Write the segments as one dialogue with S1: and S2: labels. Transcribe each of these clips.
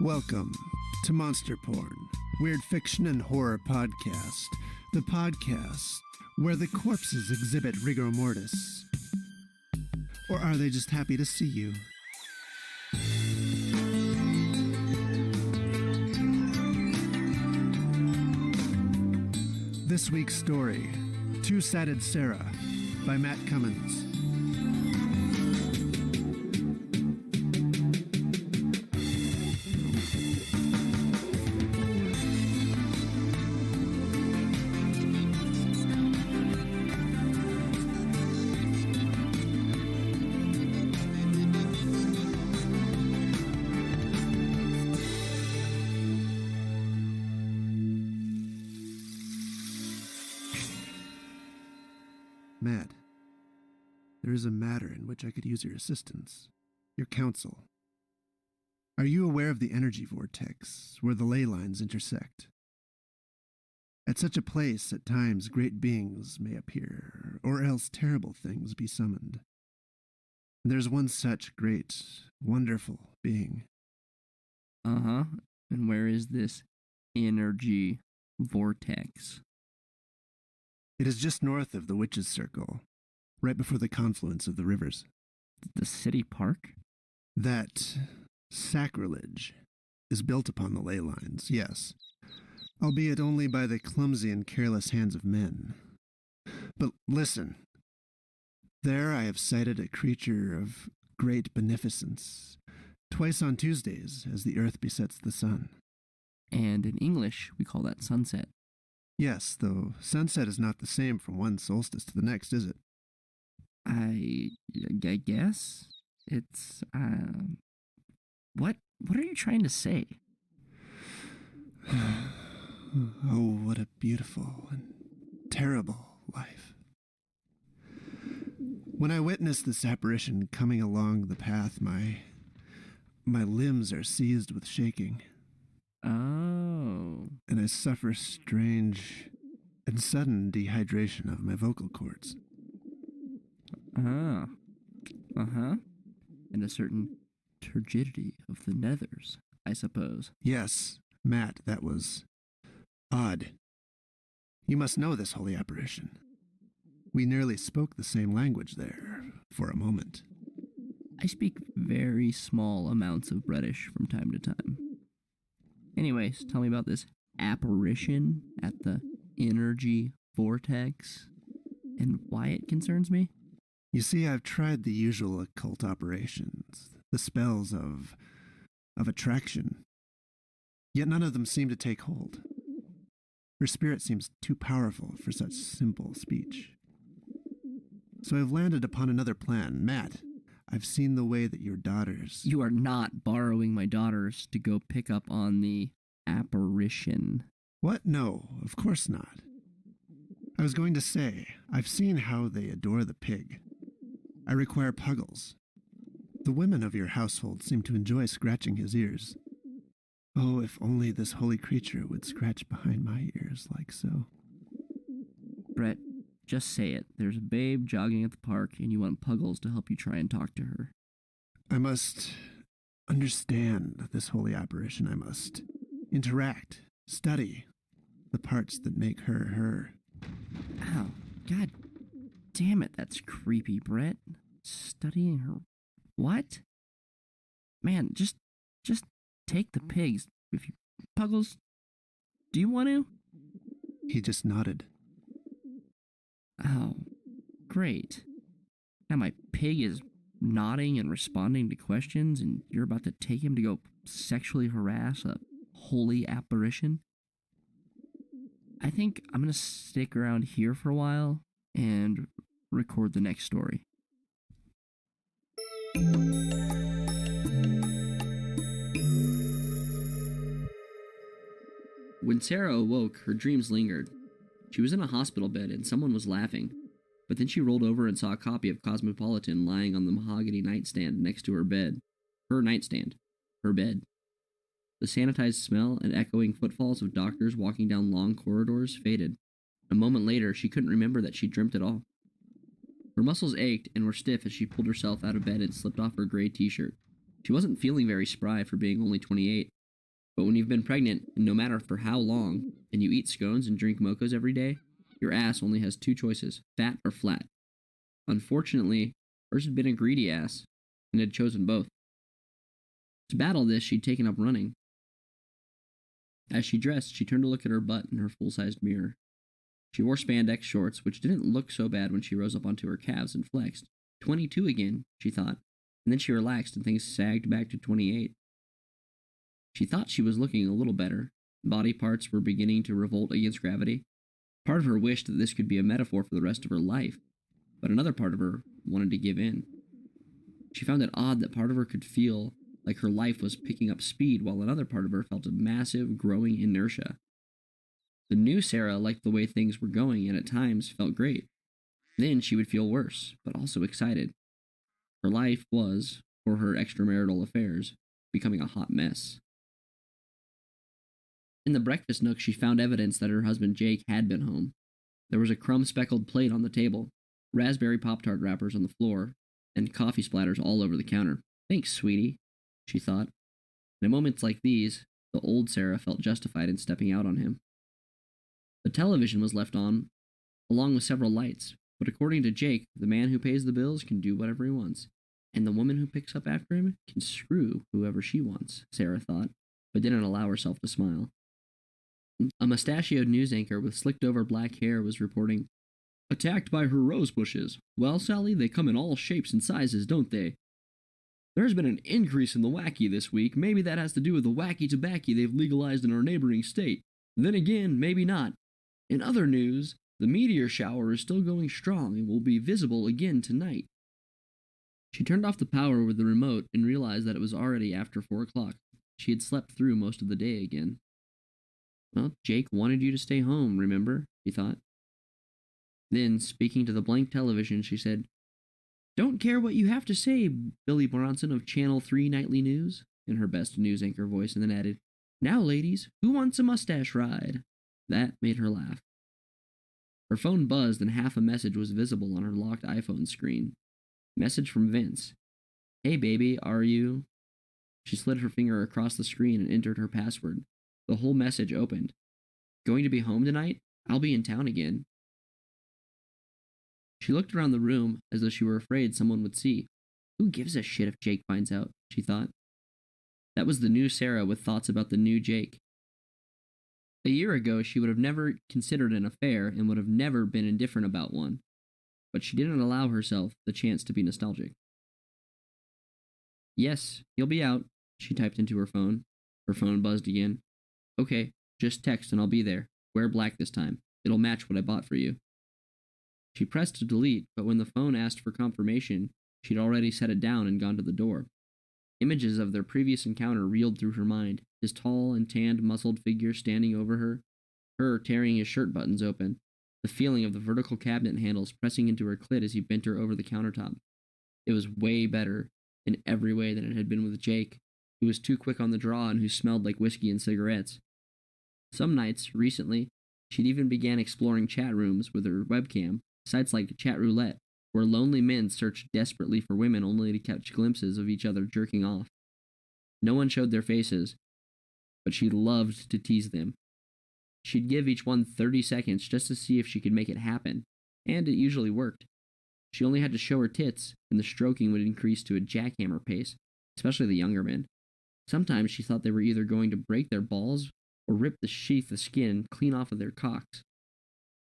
S1: Welcome to Monster Porn, Weird Fiction and Horror Podcast, the podcast where the corpses exhibit rigor mortis. Or are they just happy to see you? This week's story, Two-Sided Sarah, by Matt Cummins. Matt, there is a matter in which I could use your assistance, your counsel. Are you aware of the energy vortex where the ley lines intersect? At such a place, at times, great beings may appear, or else terrible things be summoned. There's one such great, wonderful being.
S2: Uh-huh. And where is this energy vortex?
S1: It is just north of the Witch's Circle, right before the confluence of the rivers.
S2: The city park?
S1: That sacrilege is built upon the ley lines, yes, albeit only by the clumsy and careless hands of men. But listen, there I have sighted a creature of great beneficence, twice on Tuesdays as the earth besets the sun.
S2: And in English, we call that sunset.
S1: Yes, though sunset is not the same from one solstice to the next, is it?
S2: I guess it's, what are you trying to say?
S1: Oh, what a beautiful and terrible life. When I witness this apparition coming along the path, my limbs are seized with shaking.
S2: Oh.
S1: And I suffer strange and sudden dehydration of my vocal cords.
S2: Ah. Uh-huh. And a certain turgidity of the nethers, I suppose.
S1: Yes, Matt, that was odd. You must know this holy apparition. We nearly spoke the same language there for a moment.
S2: I speak very small amounts of British from time to time. Anyways, tell me about this apparition at the energy vortex and why it concerns me.
S1: You see, I've tried the usual occult operations, the spells of attraction, yet none of them seem to take hold. Her spirit seems too powerful for such simple speech. So I've landed upon another plan. Matt, I've seen the way that your daughters...
S2: You are not borrowing my daughters to go pick up on the apparition.
S1: What? No, of course not. I was going to say, I've seen how they adore the pig. I require puggles. The women of your household seem to enjoy scratching his ears. Oh, if only this holy creature would scratch behind my ears like so.
S2: Brett, just say it. There's a babe jogging at the park and you want puggles to help you try and talk to her.
S1: I must understand this holy apparition. I must interact, study the parts that make her her.
S2: Ow, god damn it, that's creepy, Brett. Studying her... What? Man, just take the pigs. If you... Puggles, do you want to?
S1: He just nodded.
S2: Oh, great. Now my pig is nodding and responding to questions, and you're about to take him to go sexually harass a holy apparition? I think I'm going to stick around here for a while and record the next story. When Sarah awoke, her dreams lingered. She was in a hospital bed and someone was laughing, but then she rolled over and saw a copy of Cosmopolitan lying on the mahogany nightstand next to her bed. Her nightstand. Her bed. The sanitized smell and echoing footfalls of doctors walking down long corridors faded. A moment later, she couldn't remember that she'd dreamt it all. Her muscles ached and were stiff as she pulled herself out of bed and slipped off her gray t-shirt. She wasn't feeling very spry for being only 28, But when you've been pregnant, and no matter for how long, and you eat scones and drink mochas every day, your ass only has two choices, fat or flat. Unfortunately, hers had been a greedy ass, and had chosen both. To battle this, she'd taken up running. As she dressed, she turned to look at her butt in her full-sized mirror. She wore spandex shorts, which didn't look so bad when she rose up onto her calves and flexed. 22 again, she thought, and then she relaxed and things sagged back to 28. She thought she was looking a little better. Body parts were beginning to revolt against gravity. Part of her wished that this could be a metaphor for the rest of her life, but another part of her wanted to give in. She found it odd that part of her could feel like her life was picking up speed while another part of her felt a massive, growing inertia. The new Sarah liked the way things were going and at times felt great. Then she would feel worse, but also excited. Her life was, for her extramarital affairs, becoming a hot mess. In the breakfast nook, she found evidence that her husband Jake had been home. There was a crumb-speckled plate on the table, raspberry Pop-Tart wrappers on the floor, and coffee splatters all over the counter. "Thanks, sweetie," she thought. In moments like these, the old Sarah felt justified in stepping out on him. The television was left on, along with several lights, but according to Jake, the man who pays the bills can do whatever he wants, and the woman who picks up after him can screw whoever she wants, Sarah thought, but didn't allow herself to smile. A mustachioed news anchor with slicked-over black hair was reporting, "Attacked by her rose bushes. Well, Sally, they come in all shapes and sizes, don't they? There's been an increase in the wacky this week. Maybe that has to do with the wacky tobacco they've legalized in our neighboring state. Then again, maybe not. In other news, the meteor shower is still going strong and will be visible again tonight." She turned off the power with the remote and realized that it was already after 4 o'clock. She had slept through most of the day again. "Well, Jake wanted you to stay home, remember?" she thought. Then, speaking to the blank television, she said, "Don't care what you have to say, Billy Bronson of Channel 3 Nightly News," in her best news anchor voice, and then added, "Now, ladies, who wants a mustache ride?" That made her laugh. Her phone buzzed and half a message was visible on her locked iPhone screen. Message from Vince. "Hey baby, are you?" She slid her finger across the screen and entered her password. The whole message opened. "Going to be home tonight? I'll be in town again." She looked around the room as though she were afraid someone would see. Who gives a shit if Jake finds out, she thought. That was the new Sarah with thoughts about the new Jake. A year ago, she would have never considered an affair and would have never been indifferent about one. But she didn't allow herself the chance to be nostalgic. "Yes, he'll be out," she typed into her phone. Her phone buzzed again. "Okay, just text and I'll be there. Wear black this time. It'll match what I bought for you." She pressed to delete, but when the phone asked for confirmation, she'd already set it down and gone to the door. Images of their previous encounter reeled through her mind, his tall and tanned muscled figure standing over her tearing his shirt buttons open, the feeling of the vertical cabinet handles pressing into her clit as he bent her over the countertop. It was way better in every way than it had been with Jake, who was too quick on the draw and who smelled like whiskey and cigarettes. Some nights, recently, she'd even began exploring chat rooms with her webcam, sites like Chat Roulette, where lonely men searched desperately for women only to catch glimpses of each other jerking off. No one showed their faces, but she loved to tease them. She'd give each one 30 seconds just to see if she could make it happen, and it usually worked. She only had to show her tits, and the stroking would increase to a jackhammer pace, especially the younger men. Sometimes she thought they were either going to break their balls or rip the sheath of skin clean off of their cocks.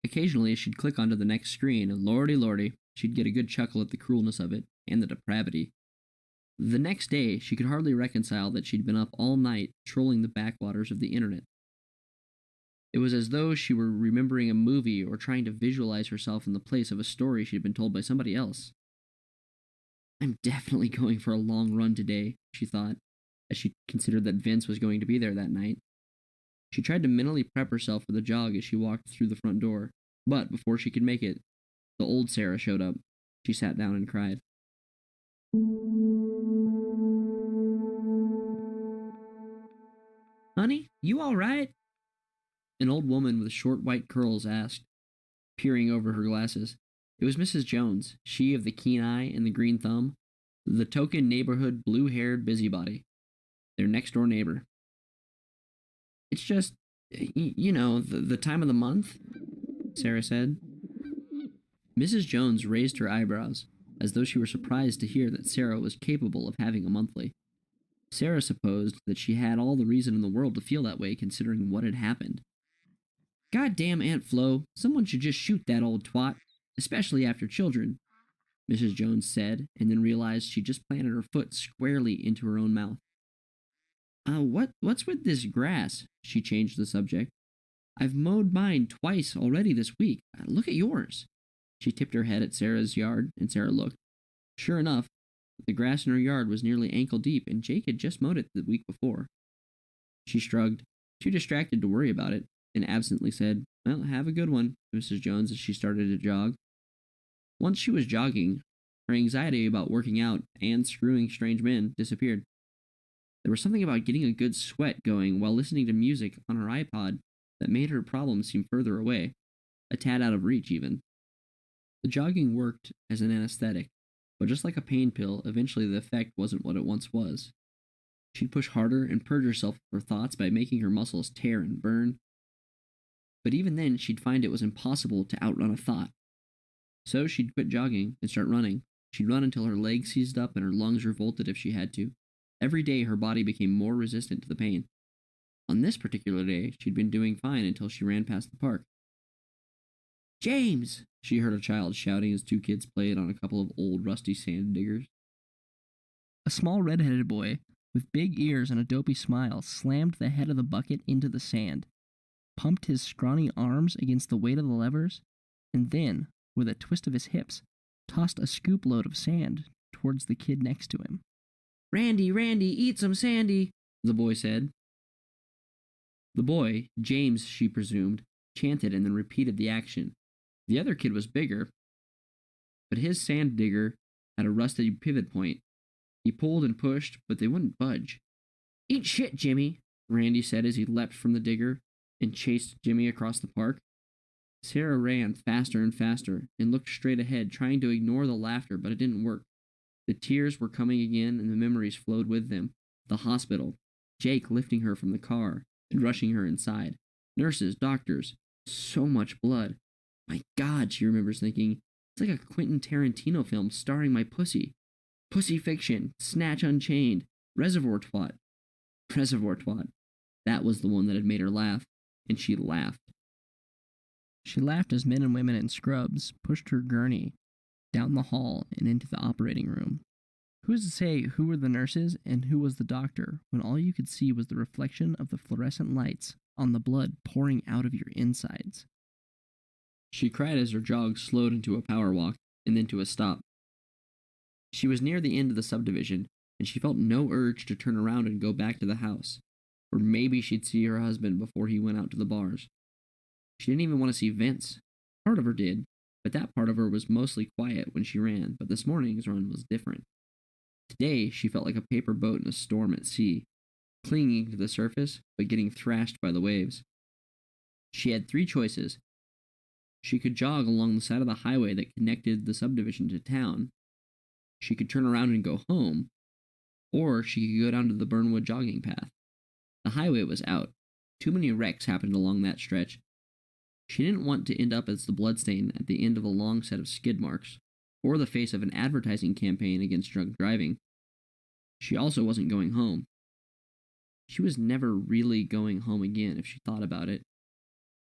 S2: Occasionally, she'd click onto the next screen, and lordy, she'd get a good chuckle at the cruelness of it, and the depravity. The next day, she could hardly reconcile that she'd been up all night trolling the backwaters of the internet. It was as though she were remembering a movie or trying to visualize herself in the place of a story she'd been told by somebody else. "I'm definitely going for a long run today," she thought, as she considered that Vince was going to be there that night. She tried to mentally prep herself for the jog as she walked through the front door, but before she could make it, the old Sarah showed up. She sat down and cried. "Honey, you all right?" An old woman with short white curls asked, peering over her glasses. It was Mrs. Jones, she of the keen eye and the green thumb, the token neighborhood blue-haired busybody, their next-door neighbor. It's just, the time of the month, Sarah said. Mrs. Jones raised her eyebrows, as though she were surprised to hear that Sarah was capable of having a monthly. Sarah supposed that she had all the reason in the world to feel that way considering what had happened. "Goddamn Aunt Flo, someone should just shoot that old twat, especially after children," Mrs. Jones said, and then realized she just planted her foot squarely into her own mouth. What's with this grass?" She changed the subject. "I've mowed mine twice already this week. Look at yours." She tipped her head at Sarah's yard, and Sarah looked. Sure enough, the grass in her yard was nearly ankle deep, and Jake had just mowed it the week before. She shrugged, too distracted to worry about it, and absently said, "Well, have a good one," to Mrs. Jones as she started to jog. Once she was jogging, her anxiety about working out and screwing strange men disappeared. There was something about getting a good sweat going while listening to music on her iPod that made her problems seem further away, a tad out of reach even. The jogging worked as an anesthetic, but just like a pain pill, eventually the effect wasn't what it once was. She'd push harder and purge herself of her thoughts by making her muscles tear and burn. But even then, she'd find it was impossible to outrun a thought. So she'd quit jogging and start running. She'd run until her legs seized up and her lungs revolted if she had to. Every day, her body became more resistant to the pain. On this particular day, she'd been doing fine until she ran past the park. "James!" she heard a child shouting as two kids played on a couple of old rusty sand diggers.
S3: A small red-headed boy, with big ears and a dopey smile, slammed the head of the bucket into the sand, pumped his scrawny arms against the weight of the levers, and then, with a twist of his hips, tossed a scoop load of sand towards the kid next to him.
S2: "Randy, Randy, eat some sandy," the boy said. The boy, James she presumed, chanted and then repeated the action. The other kid was bigger, but his sand digger had a rusted pivot point. He pulled and pushed, but they wouldn't budge. "Eat shit, Jimmy," Randy said as he leapt from the digger and chased Jimmy across the park. Sarah ran faster and faster and looked straight ahead, trying to ignore the laughter, but it didn't work. The tears were coming again, and the memories flowed with them. The hospital, Jake lifting her from the car and rushing her inside. Nurses, doctors, so much blood. My God, she remembers thinking, it's like a Quentin Tarantino film starring my pussy. Pussy Fiction, Snatch Unchained, Reservoir Twat. Reservoir Twat. That was the one that had made her laugh, and she laughed.
S3: She laughed as men and women in scrubs pushed her gurney down the hall and into the operating room. Who's to say who were the nurses and who was the doctor when all you could see was the reflection of the fluorescent lights on the blood pouring out of your insides?
S2: She cried as her jog slowed into a power walk and then to a stop. She was near the end of the subdivision, and she felt no urge to turn around and go back to the house. Or maybe she'd see her husband before he went out to the bars. She didn't even want to see Vince. Part of her did, but that part of her was mostly quiet when she ran, but this morning's run was different. Today, she felt like a paper boat in a storm at sea, clinging to the surface, but getting thrashed by the waves. She had three choices. She could jog along the side of the highway that connected the subdivision to town. She could turn around and go home, or she could go down to the Burnwood jogging path. The highway was out. Too many wrecks happened along that stretch. She didn't want to end up as the bloodstain at the end of a long set of skid marks, or the face of an advertising campaign against drunk driving. She also wasn't going home. She was never really going home again if she thought about it.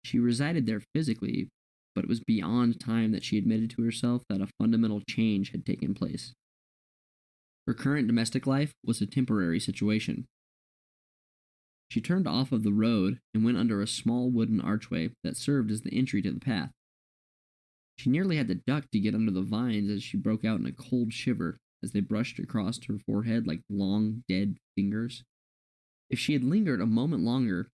S2: She resided there physically, but it was beyond time that she admitted to herself that a fundamental change had taken place. Her current domestic life was a temporary situation. She turned off of the road and went under a small wooden archway that served as the entry to the path. She nearly had to duck to get under the vines as she broke out in a cold shiver as they brushed across her forehead like long, dead fingers. If she had lingered a moment longer,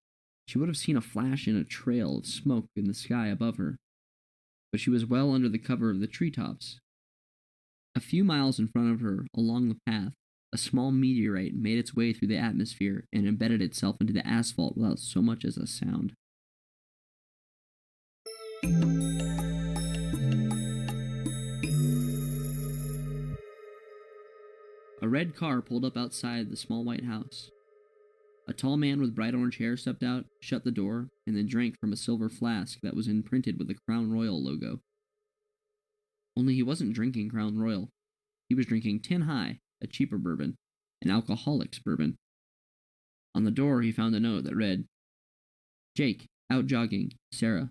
S2: she would have seen a flash in a trail of smoke in the sky above her. But she was well under the cover of the treetops. A few miles in front of her, along the path, a small meteorite made its way through the atmosphere and embedded itself into the asphalt without so much as a sound. A red car pulled up outside the small white house. A tall man with bright orange hair stepped out, shut the door, and then drank from a silver flask that was imprinted with the Crown Royal logo. Only he wasn't drinking Crown Royal. He was drinking Tin High, a cheaper bourbon, an alcoholic's bourbon. On the door, he found a note that read, "Jake, out jogging, Sarah."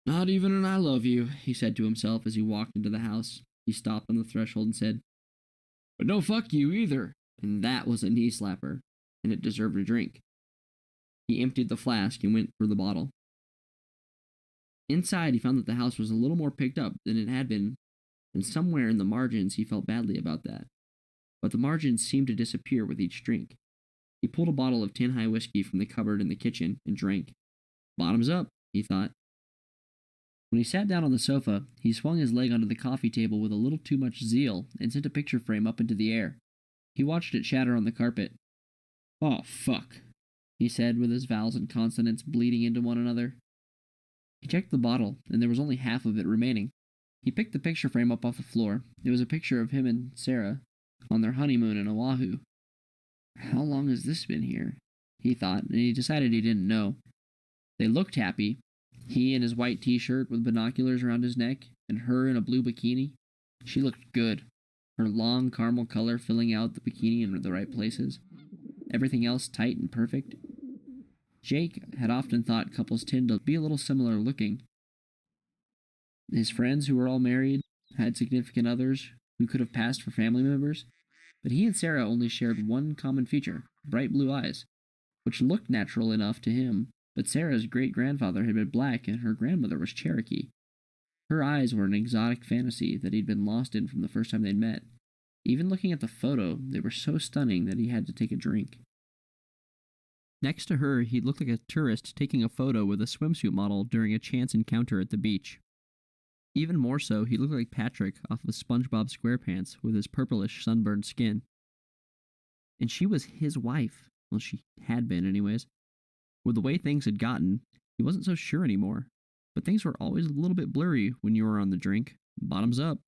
S2: "Not even an I love you," he said to himself as he walked into the house. He stopped on the threshold and said, "But no fuck you either." And that was a knee slapper, and it deserved a drink. He emptied the flask and went for the bottle. Inside, he found that the house was a little more picked up than it had been, and somewhere in the margins he felt badly about that. But the margins seemed to disappear with each drink. He pulled a bottle of Tin High whiskey from the cupboard in the kitchen and drank. Bottoms up, he thought. When he sat down on the sofa, he swung his leg onto the coffee table with a little too much zeal and sent a picture frame up into the air. He watched it shatter on the carpet. "Oh, fuck," he said with his vowels and consonants bleeding into one another. He checked the bottle, and there was only half of it remaining. He picked the picture frame up off the floor. It was a picture of him and Sarah on their honeymoon in Oahu. How long has this been here? He thought, and he decided he didn't know. They looked happy. He in his white t-shirt with binoculars around his neck, and her in a blue bikini. She looked good, her long caramel color filling out the bikini in the right places. Everything else tight and perfect. Jake had often thought couples tend to be a little similar looking. His friends who were all married had significant others who could have passed for family members, but he and Sarah only shared one common feature, bright blue eyes, which looked natural enough to him, but Sarah's great-grandfather had been black and her grandmother was Cherokee. Her eyes were an exotic fantasy that he'd been lost in from the first time they'd met. Even looking at the photo, they were so stunning that he had to take a drink. Next to her, he looked like a tourist taking a photo with a swimsuit model during a chance encounter at the beach. Even more so, he looked like Patrick off of SpongeBob SquarePants with his purplish sunburned skin. And she was his wife. Well, she had been anyways. With the way things had gotten, he wasn't so sure anymore. But things were always a little bit blurry when you were on the drink. Bottoms up.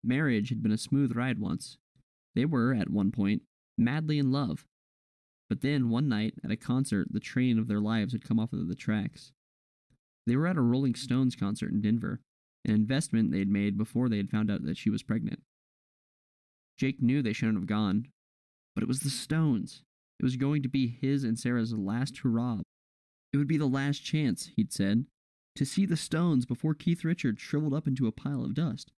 S2: Marriage had been a smooth ride once. They were, at one point, madly in love. But then, one night, at a concert, the train of their lives had come off of the tracks. They were at a Rolling Stones concert in Denver, an investment they had made before they had found out that she was pregnant. Jake knew they shouldn't have gone, but it was the Stones. It was going to be his and Sarah's last hurrah. It would be the last chance, he'd said, to see the Stones before Keith Richards shriveled up into a pile of dust,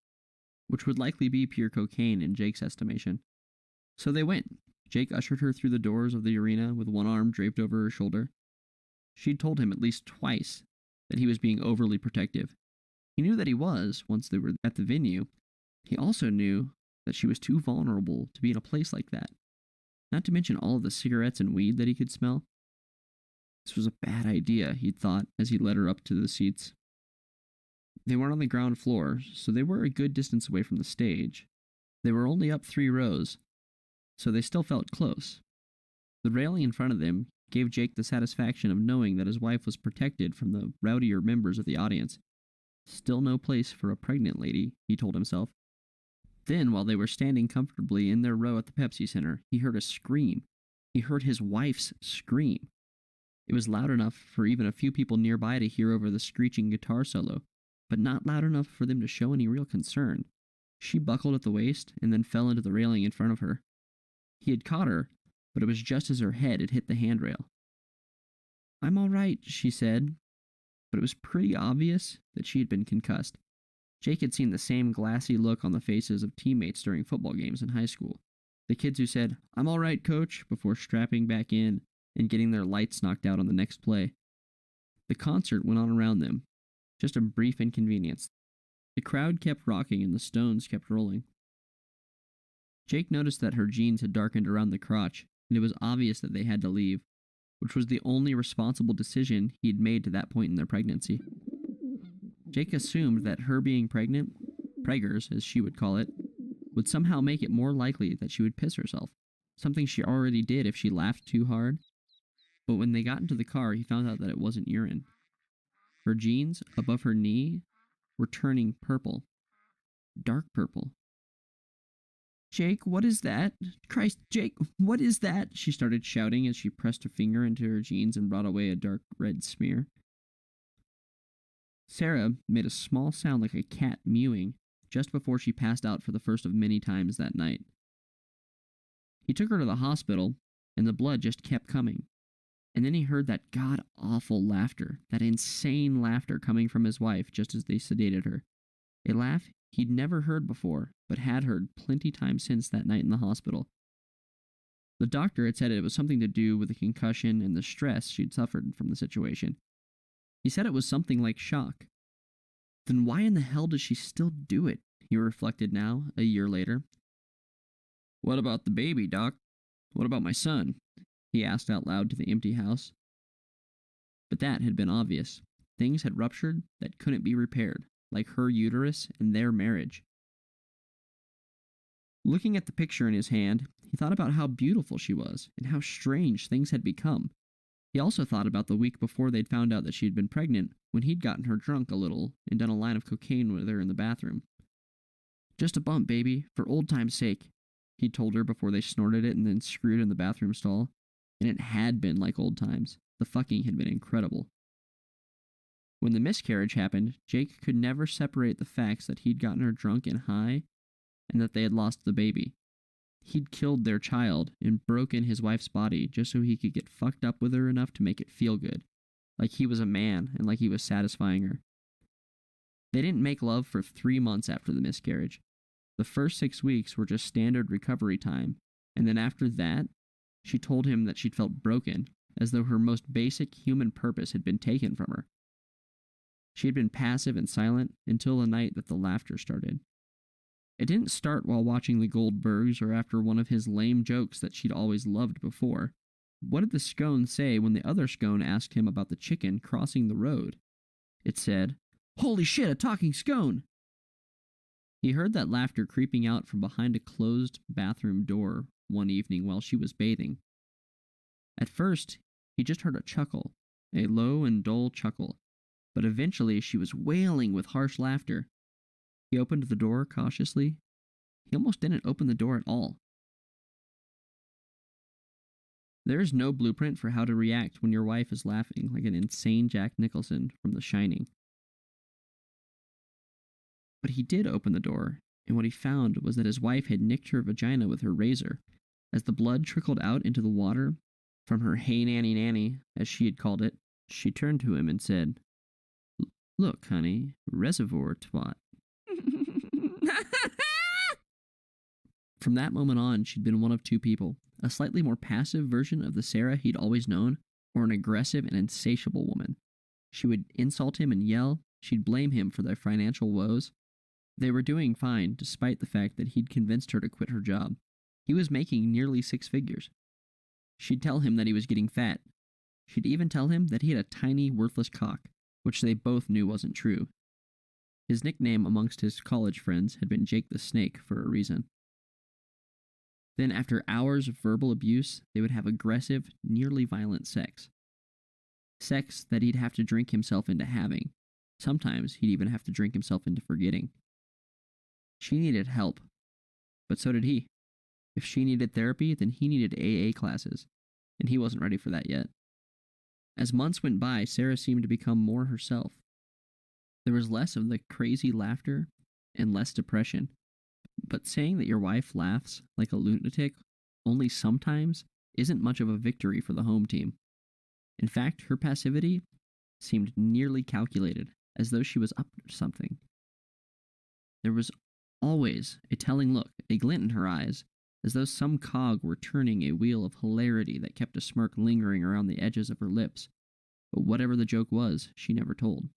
S2: which would likely be pure cocaine in Jake's estimation. So they went. Jake ushered her through the doors of the arena with one arm draped over her shoulder. She'd told him at least twice that he was being overly protective. He knew that he was, once they were at the venue. He also knew that she was too vulnerable to be in a place like that. Not to mention all of the cigarettes and weed that he could smell. This was a bad idea, he'd thought, as he led her up to the seats. They weren't on the ground floor, so they were a good distance away from the stage. They were only up 3 rows, so they still felt close. The railing in front of them gave Jake the satisfaction of knowing that his wife was protected from the rowdier members of the audience. Still no place for a pregnant lady, he told himself. Then, while they were standing comfortably in their row at the Pepsi Center, he heard a scream. He heard his wife's scream. It was loud enough for even a few people nearby to hear over the screeching guitar solo, but not loud enough for them to show any real concern. She buckled at the waist and then fell into the railing in front of her. He had caught her, but it was just as her head had hit the handrail. "I'm all right," she said, but it was pretty obvious that she had been concussed. Jake had seen the same glassy look on the faces of teammates during football games in high school. The kids who said, "I'm all right, coach," before strapping back in and getting their lights knocked out on the next play. The concert went on around them, just a brief inconvenience. The crowd kept rocking and the Stones kept rolling. Jake noticed that her jeans had darkened around the crotch, and it was obvious that they had to leave, which was the only responsible decision he had made to that point in their pregnancy. Jake assumed that her being pregnant, preggers as she would call it, would somehow make it more likely that she would piss herself, something she already did if she laughed too hard. But when they got into the car, he found out that it wasn't urine. Her jeans, above her knee, were turning purple. Dark purple. Jake, what is that? Christ, Jake, what is that? She started shouting as she pressed her finger into her jeans and brought away a dark red smear. Sarah made a small sound like a cat mewing just before she passed out for the first of many times that night. He took her to the hospital, and the blood just kept coming. And then he heard that god-awful laughter, that insane laughter coming from his wife just as they sedated her. A laugh he'd never heard before, but had heard plenty times since that night in the hospital. The doctor had said it was something to do with the concussion and the stress she'd suffered from the situation. He said it was something like shock. Then why in the hell does she still do it? He reflected now, a year later. What about the baby, Doc? What about my son? He asked out loud to the empty house. But that had been obvious. Things had ruptured that couldn't be repaired, like her uterus and their marriage. Looking at the picture in his hand, he thought about how beautiful she was and how strange things had become. He also thought about the week before they'd found out that she had been pregnant, when he'd gotten her drunk a little and done a line of cocaine with her in the bathroom. Just a bump, baby, for old time's sake, he told her before they snorted it and then screwed in the bathroom stall. And it had been like old times. The fucking had been incredible. When the miscarriage happened, Jake could never separate the facts that he'd gotten her drunk and high, and that they had lost the baby. He'd killed their child and broken his wife's body just so he could get fucked up with her enough to make it feel good, like he was a man and like he was satisfying her. They didn't make love for 3 months after the miscarriage. The first 6 weeks were just standard recovery time, and then after that, she told him that she'd felt broken, as though her most basic human purpose had been taken from her. She had been passive and silent until the night that the laughter started. It didn't start while watching the Goldbergs or after one of his lame jokes that she'd always loved before. What did the scone say when the other scone asked him about the chicken crossing the road? It said, "Holy shit, a talking scone!" He heard that laughter creeping out from behind a closed bathroom door one evening while she was bathing. At first, he just heard a chuckle, a low and dull chuckle, but eventually she was wailing with harsh laughter. He opened the door cautiously. He almost didn't open the door at all. There is no blueprint for how to react when your wife is laughing like an insane Jack Nicholson from The Shining. But he did open the door, and what he found was that his wife had nicked her vagina with her razor. As the blood trickled out into the water from her hey nanny, as she had called it, she turned to him and said, "Look, honey, reservoir twat." From that moment on, she'd been one of two people, a slightly more passive version of the Sarah he'd always known, or an aggressive and insatiable woman. She would insult him and yell. She'd blame him for their financial woes. They were doing fine, despite the fact that he'd convinced her to quit her job. He was making nearly 6 figures. She'd tell him that he was getting fat. She'd even tell him that he had a tiny, worthless cock, which they both knew wasn't true. His nickname amongst his college friends had been Jake the Snake for a reason. Then, after hours of verbal abuse, they would have aggressive, nearly violent sex. Sex that he'd have to drink himself into having. Sometimes he'd even have to drink himself into forgetting. She needed help, but so did he. If she needed therapy, then he needed AA classes, and he wasn't ready for that yet. As months went by, Sarah seemed to become more herself. There was less of the crazy laughter and less depression, but saying that your wife laughs like a lunatic only sometimes isn't much of a victory for the home team. In fact, her passivity seemed nearly calculated, as though she was up to something. There was always a telling look, a glint in her eyes, as though some cog were turning a wheel of hilarity that kept a smirk lingering around the edges of her lips. But whatever the joke was, she never told.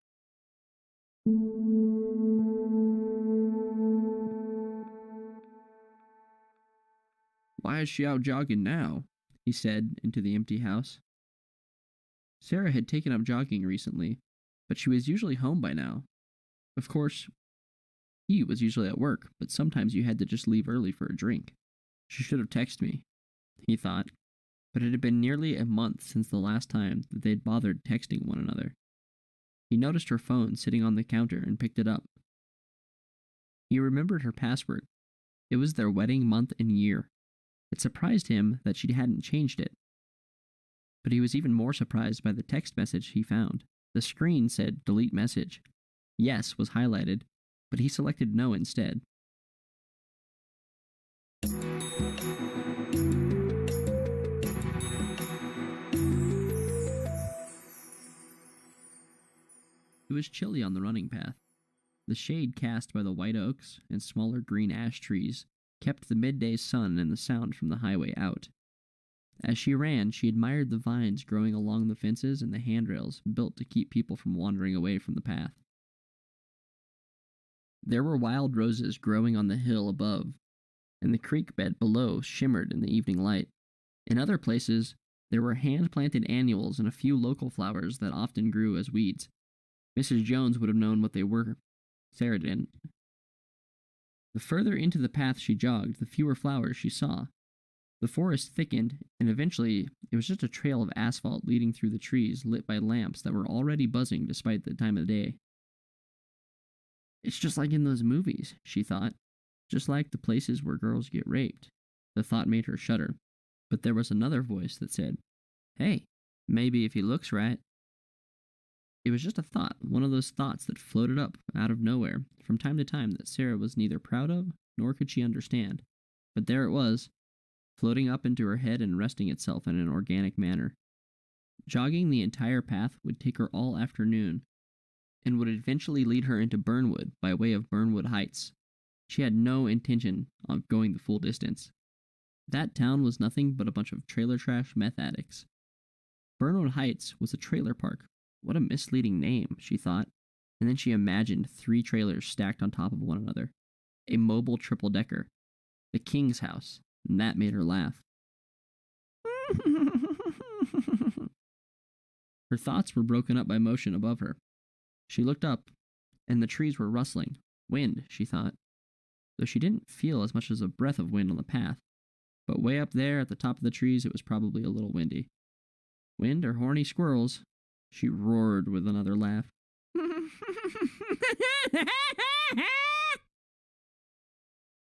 S2: "Why is she out jogging now?" he said into the empty house. Sarah had taken up jogging recently, but she was usually home by now. Of course, he was usually at work, but sometimes you had to just leave early for a drink. She should have texted me, he thought, but it had been nearly a month since the last time that they'd bothered texting one another. He noticed her phone sitting on the counter and picked it up. He remembered her password. It was their wedding month and year. It surprised him that she hadn't changed it. But he was even more surprised by the text message he found. The screen said delete message. Yes was highlighted, but he selected no instead. It was chilly on the running path. The shade cast by the white oaks and smaller green ash trees kept the midday sun and the sound from the highway out. As she ran, she admired the vines growing along the fences and the handrails built to keep people from wandering away from the path. There were wild roses growing on the hill above, and the creek bed below shimmered in the evening light. In other places, there were hand-planted annuals and a few local flowers that often grew as weeds. Mrs. Jones would have known what they were. Sarah didn't. The further into the path she jogged, the fewer flowers she saw. The forest thickened, and eventually it was just a trail of asphalt leading through the trees lit by lamps that were already buzzing despite the time of day. It's just like in those movies, she thought. Just like the places where girls get raped. The thought made her shudder. But there was another voice that said, "Hey, maybe if he looks right." It was just a thought, one of those thoughts that floated up out of nowhere from time to time that Sarah was neither proud of nor could she understand. But there it was, floating up into her head and resting itself in an organic manner. Jogging the entire path would take her all afternoon, and would eventually lead her into Burnwood by way of Burnwood Heights. She had no intention of going the full distance. That town was nothing but a bunch of trailer trash meth addicts. Burnwood Heights was a trailer park. What a misleading name, she thought, and then she imagined 3 trailers stacked on top of one another. A mobile triple-decker. The King's house, and that made her laugh. Her thoughts were broken up by motion above her. She looked up, and the trees were rustling. Wind, she thought, though she didn't feel as much as a breath of wind on the path. But way up there at the top of the trees it was probably a little windy. Wind or horny squirrels? She roared with another laugh.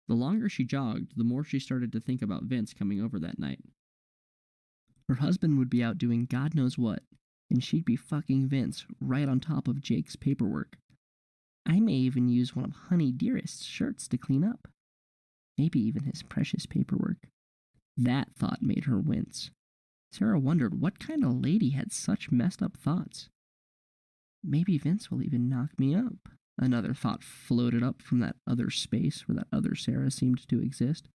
S2: The longer she jogged, the more she started to think about Vince coming over that night. Her husband would be out doing God knows what, and she'd be fucking Vince right on top of Jake's paperwork. I may even use one of Honey Dearest's shirts to clean up. Maybe even his precious paperwork. That thought made her wince. Sarah wondered what kind of lady had such messed up thoughts. Maybe Vince will even knock me up. Another thought floated up from that other space where that other Sarah seemed to exist.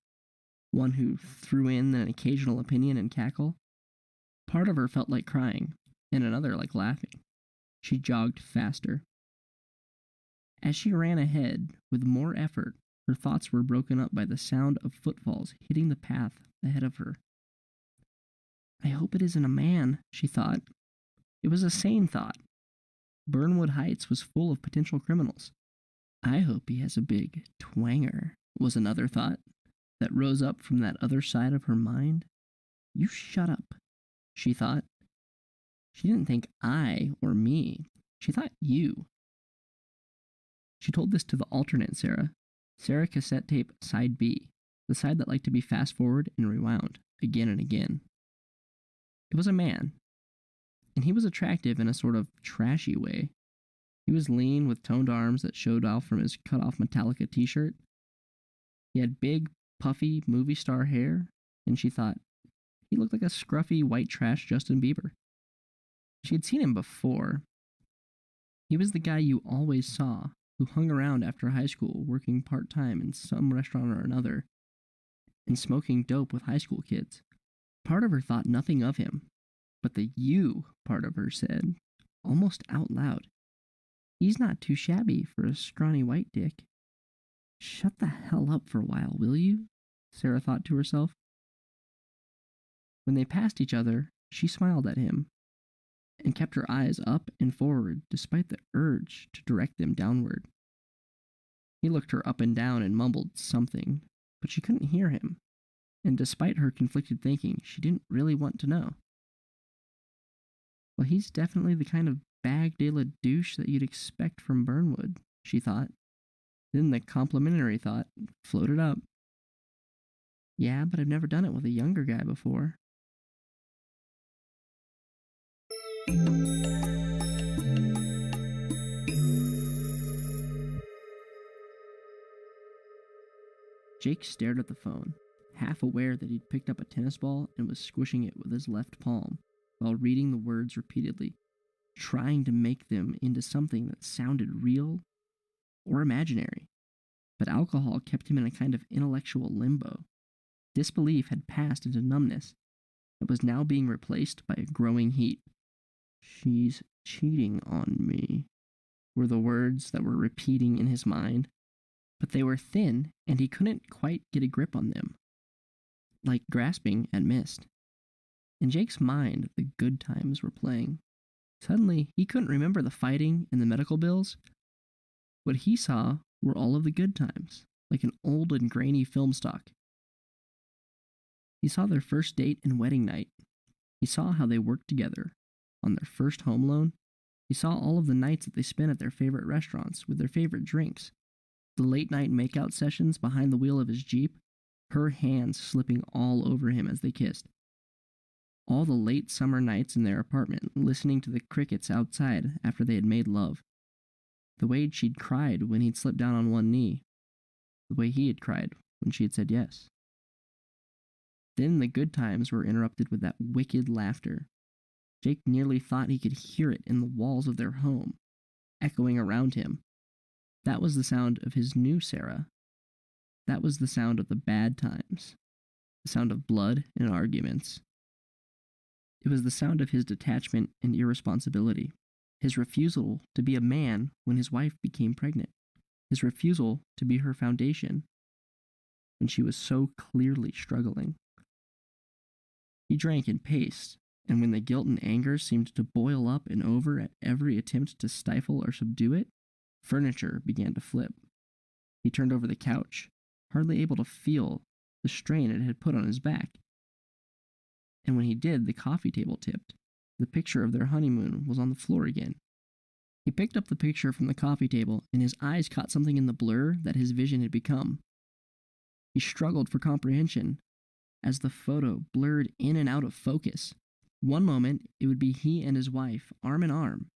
S2: One who threw in an occasional opinion and cackle. Part of her felt like crying, and another like laughing. She jogged faster. As she ran ahead, with more effort, her thoughts were broken up by the sound of footfalls hitting the path ahead of her. I hope it isn't a man, she thought. It was a sane thought. Burnwood Heights was full of potential criminals. I hope he has a big twanger, was another thought that rose up from that other side of her mind. You shut up, she thought. She didn't think I or me. She thought you. She told this to the alternate Sarah. Sarah cassette tape side B, the side that liked to be fast forward and rewound, again and again. It was a man, and he was attractive in a sort of trashy way. He was lean with toned arms that showed off from his cut-off Metallica t-shirt. He had big, puffy, movie star hair, and she thought, he looked like a scruffy, white trash Justin Bieber. She had seen him before. He was the guy you always saw, who hung around after high school, working part-time in some restaurant or another, and smoking dope with high school kids. Part of her thought nothing of him, but the you part of her said, almost out loud, he's not too shabby for a scrawny white dick. Shut the hell up for a while, will you? Sarah thought to herself. When they passed each other, she smiled at him, and kept her eyes up and forward despite the urge to direct them downward. He looked her up and down and mumbled something, but she couldn't hear him, and despite her conflicted thinking, she didn't really want to know. Well, he's definitely the kind of bag de la douche that you'd expect from Burnwood, she thought. Then the complimentary thought floated up.
S3: Yeah, but I've never done it with a younger guy before. Jake stared at the phone, half aware that he'd picked up a tennis ball and was squishing it with his left palm while reading the words repeatedly, trying to make them into something that sounded real or imaginary. But alcohol kept him in a kind of intellectual limbo. Disbelief had passed into numbness, but was now being replaced by a growing heat. "She's cheating on me," were the words that were repeating in his mind, but they were thin and he couldn't quite get a grip on them, like grasping at mist. In Jake's mind, the good times were playing. Suddenly, he couldn't remember the fighting and the medical bills. What he saw were all of the good times, like an old and grainy film stock. He saw their first date and wedding night. He saw how they worked together on their first home loan. He saw all of the nights that they spent at their favorite restaurants with their favorite drinks, the late night makeout sessions behind the wheel of his Jeep, her hands slipping all over him as they kissed. All the late summer nights in their apartment, listening to the crickets outside after they had made love. The way she'd cried when he'd slipped down on one knee. The way he had cried when she had said yes. Then the good times were interrupted with that wicked laughter. Jake nearly thought he could hear it in the walls of their home, echoing around him. That was the sound of his new Sarah. That was the sound of the bad times. The sound of blood and arguments. It was the sound of his detachment and irresponsibility. His refusal to be a man when his wife became pregnant. His refusal to be her foundation when she was so clearly struggling. He drank and paced, and when the guilt and anger seemed to boil up and over at every attempt to stifle or subdue it, furniture began to flip. He turned over the couch, hardly able to feel the strain it had put on his back. And when he did, the coffee table tipped. The picture of their honeymoon was on the floor again. He picked up the picture from the coffee table, and his eyes caught something in the blur that his vision had become. He struggled for comprehension as the photo blurred in and out of focus. One moment, it would be he and his wife, arm in arm,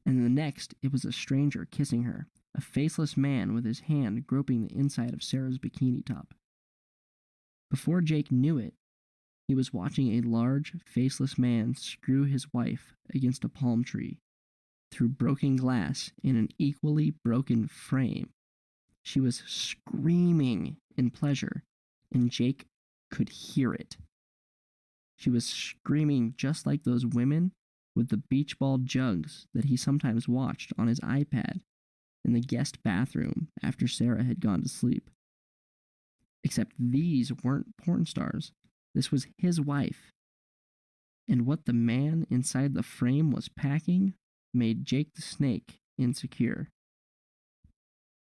S3: and the next, it was a stranger kissing her, a faceless man with his hand groping the inside of Sarah's bikini top. Before Jake knew it, he was watching a large, faceless man screw his wife against a palm tree. Through broken glass in an equally broken frame, she was screaming in pleasure, and Jake could hear it. She was screaming just like those women with the beach ball jugs that he sometimes watched on his iPad in the guest bathroom after Sarah had gone to sleep. Except these weren't porn stars. This was his wife. And what the man inside the frame was packing made Jake the Snake insecure.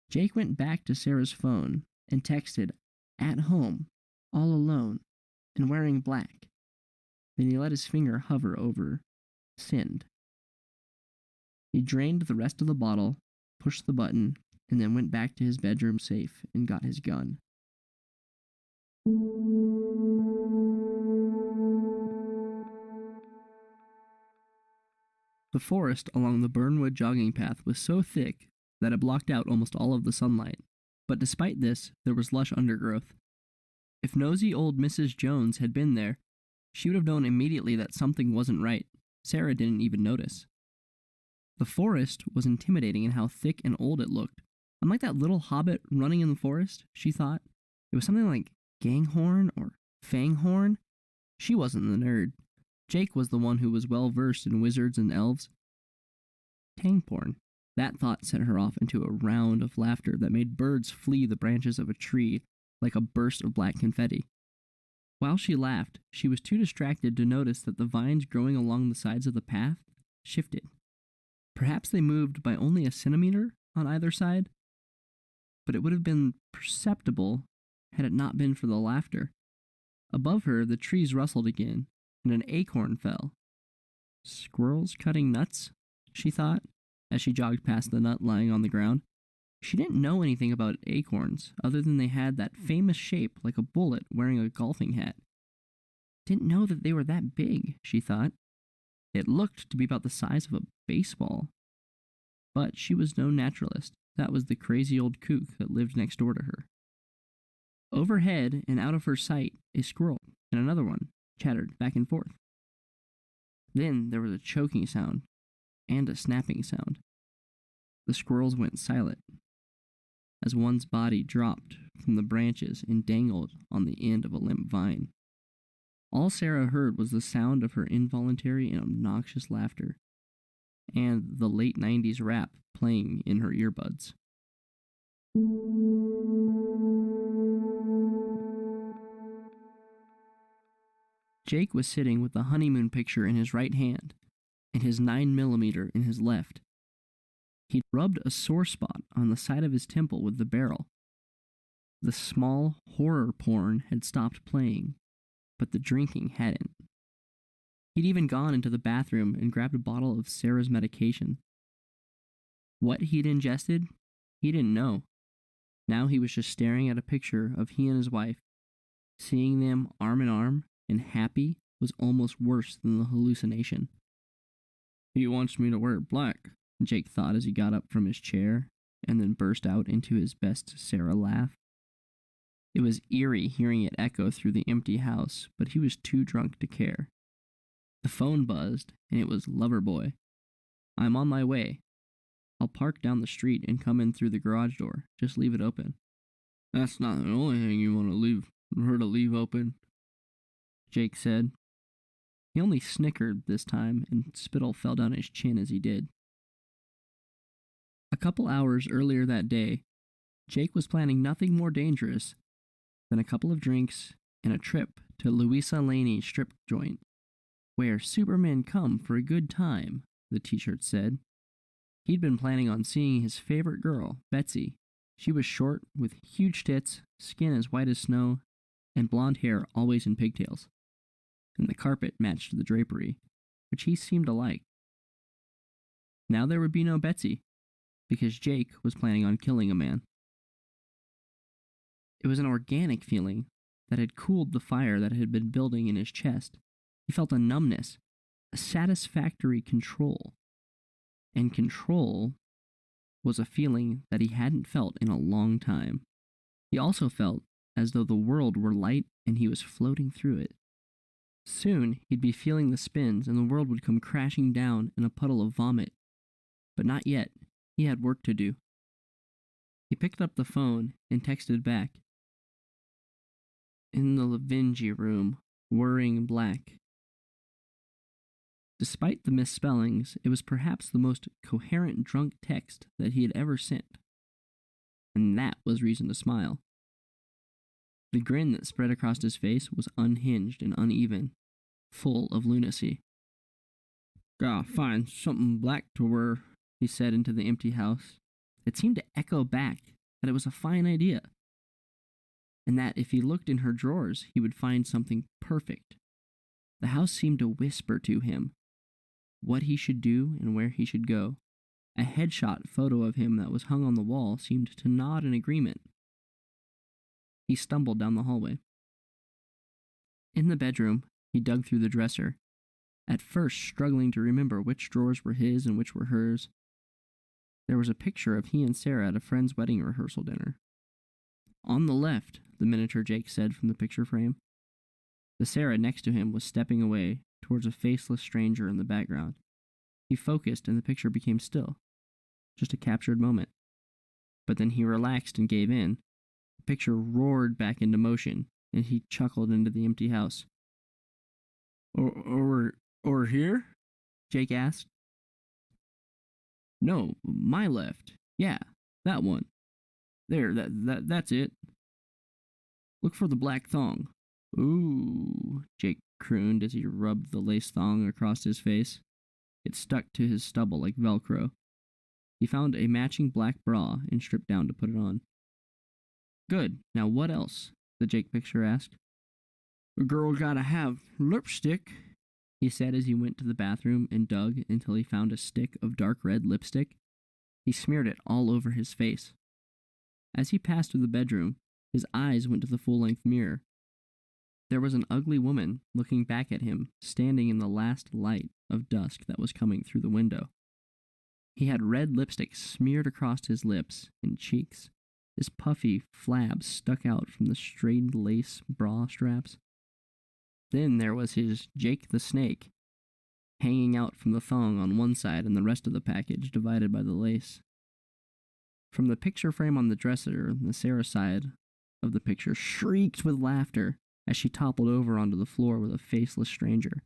S3: Jake went back to Sarah's phone and texted, "At home, all alone, and wearing black." Then he let his finger hover over "Send." He drained the rest of the bottle, pushed the button, and then went back to his bedroom safe and got his gun. The forest along the Burnwood jogging path was so thick that it blocked out almost all of the sunlight, but despite this, there was lush undergrowth. If nosy old Mrs. Jones had been there, she would have known immediately that something wasn't right. Sarah didn't even notice. The forest was intimidating in how thick and old it looked. Unlike that little hobbit running in the forest, she thought. It was something like Ganghorn or Fanghorn. She wasn't the nerd. Jake was the one who was well versed in wizards and elves. Tangporn. That thought set her off into a round of laughter that made birds flee the branches of a tree like a burst of black confetti. While she laughed, she was too distracted to notice that the vines growing along the sides of the path shifted. Perhaps they moved by only a centimeter on either side, but it would have been perceptible had it not been for the laughter. Above her, the trees rustled again, and an acorn fell. "Squirrels cutting nuts?" she thought, as she jogged past the nut lying on the ground. She didn't know anything about acorns other than they had that famous shape like a bullet wearing a golfing hat. Didn't know that they were that big, she thought. It looked to be about the size of a baseball. But she was no naturalist. That was the crazy old kook that lived next door to her. Overhead and out of her sight, a squirrel and another one chattered back and forth. Then there was a choking sound and a snapping sound. The squirrels went silent as one's body dropped from the branches and dangled on the end of a limp vine. All Sarah heard was the sound of her involuntary and obnoxious laughter, and the late 90s rap playing in her earbuds. Jake was sitting with the honeymoon picture in his right hand and his 9mm in his left. He'd rubbed a sore spot on the side of his temple with the barrel. The small horror porn had stopped playing, but the drinking hadn't. He'd even gone into the bathroom and grabbed a bottle of Sarah's medication. What he'd ingested, he didn't know. Now he was just staring at a picture of he and his wife. Seeing them arm in arm and happy was almost worse than the hallucination. He wants me to wear black, Jake thought as he got up from his chair and then burst out into his best Sarah laugh. It was eerie hearing it echo through the empty house, but he was too drunk to care. The phone buzzed, and it was Loverboy. "I'm on my way. I'll park down the street and come in through the garage door. Just leave it open." "That's not the only thing you want her to leave open," Jake said. He only snickered this time, and spittle fell down his chin as he did. A couple hours earlier that day, Jake was planning nothing more dangerous than a couple of drinks and a trip to Louisa Laney's strip joint, where supermen come for a good time, the t-shirt said. He'd been planning on seeing his favorite girl, Betsy. She was short, with huge tits, skin as white as snow, and blonde hair always in pigtails. And the carpet matched the drapery, which he seemed to like. Now there would be no Betsy, because Jake was planning on killing a man. It was an organic feeling that had cooled the fire that had been building in his chest. He felt a numbness, a satisfactory control. And control was a feeling that he hadn't felt in a long time. He also felt as though the world were light and he was floating through it. Soon he'd be feeling the spins and the world would come crashing down in a puddle of vomit. But not yet. He had work to do. He picked up the phone and texted back. "In the Lavingi room, whirring black." Despite the misspellings, it was perhaps the most coherent drunk text that he had ever sent. And that was reason to smile. The grin that spread across his face was unhinged and uneven, full of lunacy. "Gotta find something black to wear," he said into the empty house. It seemed to echo back that it was a fine idea, and that if he looked in her drawers, he would find something perfect. The house seemed to whisper to him what he should do and where he should go. A headshot photo of him that was hung on the wall seemed to nod in agreement. He stumbled down the hallway. In the bedroom, he dug through the dresser, at first struggling to remember which drawers were his and which were hers. There was a picture of he and Sarah at a friend's wedding rehearsal dinner. "On the left," the miniature Jake said from the picture frame. The Sarah next to him was stepping away towards a faceless stranger in the background. He focused and the picture became still. Just a captured moment. But then he relaxed and gave in. The picture roared back into motion, and he chuckled into the empty house. Or here?" Jake asked. "No, my left. Yeah, that one. There, that's it. Look for the black thong." "Ooh," Jake crooned as he rubbed the lace thong across his face. It stuck to his stubble like Velcro. He found a matching black bra and stripped down to put it on. "Good. Now what else?" the Jake picture asked. "A girl gotta have lipstick," he said as he went to the bathroom and dug until he found a stick of dark red lipstick. He smeared it all over his face. As he passed through the bedroom, his eyes went to the full-length mirror. There was an ugly woman looking back at him, standing in the last light of dusk that was coming through the window. He had red lipstick smeared across his lips and cheeks. His puffy flabs stuck out from the straightened lace bra straps. Then there was his Jake the Snake, hanging out from the thong on one side and the rest of the package divided by the lace. From the picture frame on the dresser, the Sarah side of the picture shrieked with laughter as she toppled over onto the floor with a faceless stranger.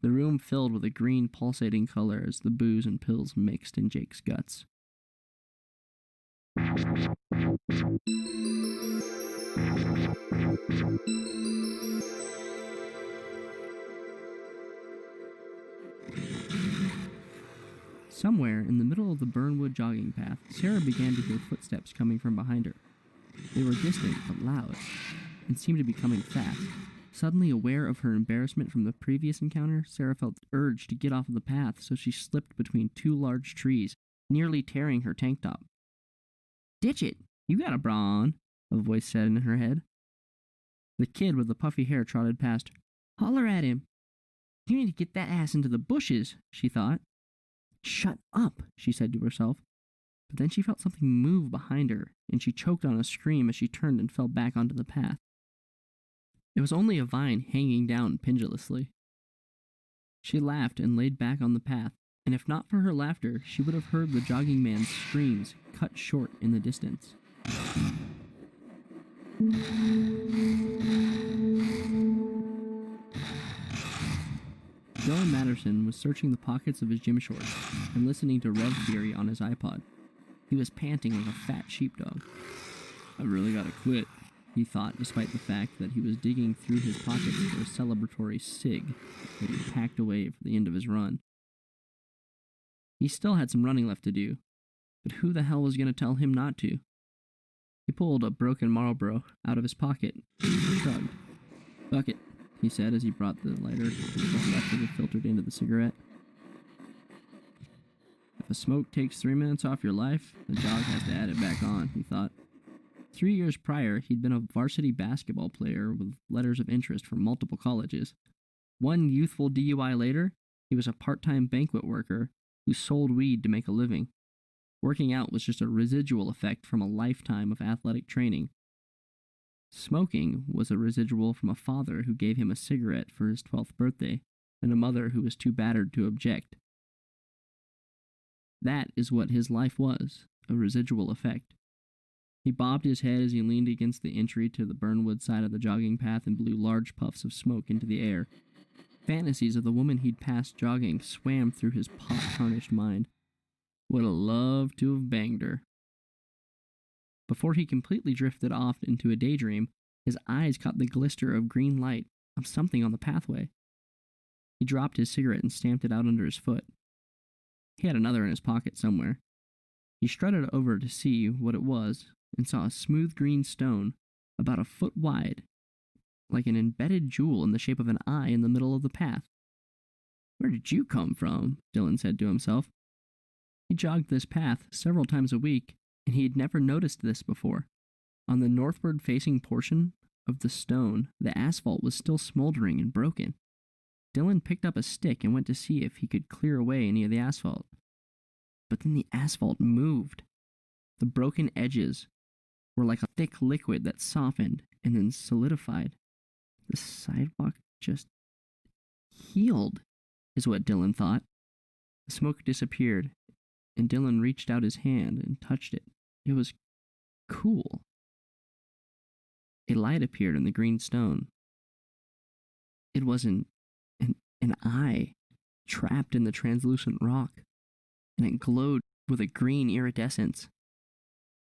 S3: The room filled with a green pulsating color as the booze and pills mixed in Jake's guts. Somewhere in the middle of the Burnwood jogging path, Sarah began to hear footsteps coming from behind her. They were distant but loud, and seemed to be coming fast. Suddenly aware of her embarrassment from the previous encounter, Sarah felt urged to get off of the path, so she slipped between two large trees, nearly tearing her tank top. "Ditch it! You got a bra on," a voice said in her head. The kid with the puffy hair trotted past. "Holler at him! You need to get that ass into the bushes," she thought. "Shut up," she said to herself. But then she felt something move behind her, and she choked on a scream as she turned and fell back onto the path. It was only a vine hanging down pendulously. She laughed and laid back on the path, and if not for her laughter, she would have heard the jogging man's screams cut short in the distance. Dylan Matterson was searching the pockets of his gym shorts and listening to Rev Theory on his iPod. He was panting like a fat sheepdog. "I really gotta quit," he thought, despite the fact that he was digging through his pockets for a celebratory cig that he packed away for the end of his run. He still had some running left to do, but who the hell was going to tell him not to? He pulled a broken Marlboro out of his pocket and shrugged. "Fuck it," he said as he brought the lighter to what's left of it filtered into the cigarette. "If a smoke takes 3 minutes off your life, the dog has to add it back on," he thought. 3 years prior, he'd been a varsity basketball player with letters of interest from multiple colleges. One youthful DUI later, he was a part-time banquet worker who sold weed to make a living. Working out was just a residual effect from a lifetime of athletic training. Smoking was a residual from a father who gave him a cigarette for his 12th birthday, and a mother who was too battered to object. That is what his life was, a residual effect. He bobbed his head as he leaned against the entry to the Burnwood side of the jogging path and blew large puffs of smoke into the air. Fantasies of the woman he'd passed jogging swam through his pot-tarnished mind. Would have loved to have banged her. Before he completely drifted off into a daydream, his eyes caught the glister of green light of something on the pathway. He dropped his cigarette and stamped it out under his foot. He had another in his pocket somewhere. He strutted over to see what it was and saw a smooth green stone about a foot wide, like an embedded jewel in the shape of an eye in the middle of the path. "Where did you come from?" Dylan said to himself. He jogged this path several times a week, and he had never noticed this before. On the northward-facing portion of the stone, the asphalt was still smoldering and broken. Dylan picked up a stick and went to see if he could clear away any of the asphalt. But then the asphalt moved. The broken edges were like a thick liquid that softened and then solidified. The sidewalk just healed, is what Dylan thought. The smoke disappeared, and Dylan reached out his hand and touched it. It was cool. A light appeared in the green stone. It was an eye trapped in the translucent rock, and it glowed with a green iridescence.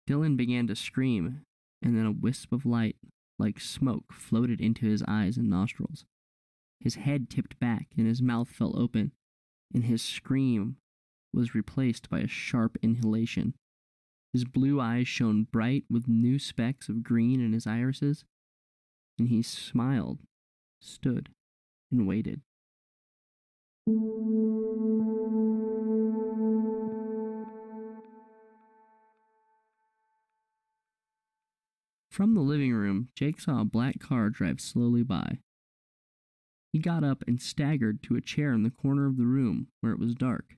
S3: Dylan began to scream, and then a wisp of light, like smoke, floated into his eyes and nostrils. His head tipped back, and his mouth fell open, and his scream was replaced by a sharp inhalation. His blue eyes shone bright with new specks of green in his irises, and he smiled, stood, and waited. From the living room, Jake saw a black car drive slowly by. He got up and staggered to a chair in the corner of the room where it was dark,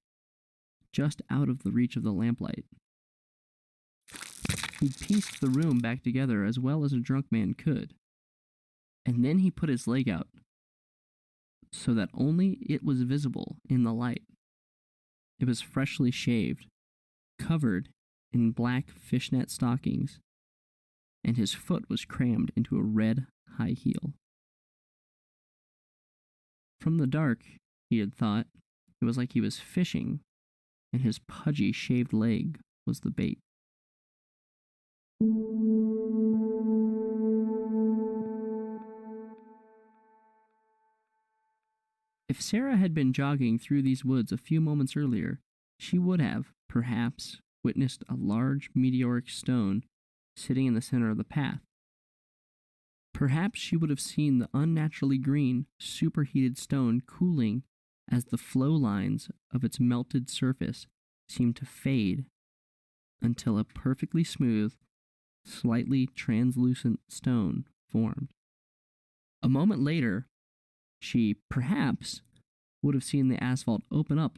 S3: just out of the reach of the lamplight. He pieced the room back together as well as a drunk man could, and then he put his leg out so that only it was visible in the light. It was freshly shaved, covered in black fishnet stockings, and his foot was crammed into a red high heel. From the dark, he had thought, it was like he was fishing, and his pudgy shaved leg was the bait. If Sarah had been jogging through these woods a few moments earlier, she would have, perhaps, witnessed a large meteoric stone sitting in the center of the path. Perhaps she would have seen the unnaturally green, superheated stone cooling as the flow lines of its melted surface seemed to fade until a perfectly smooth, slightly translucent stone formed. A moment later, she, perhaps, would have seen the asphalt open up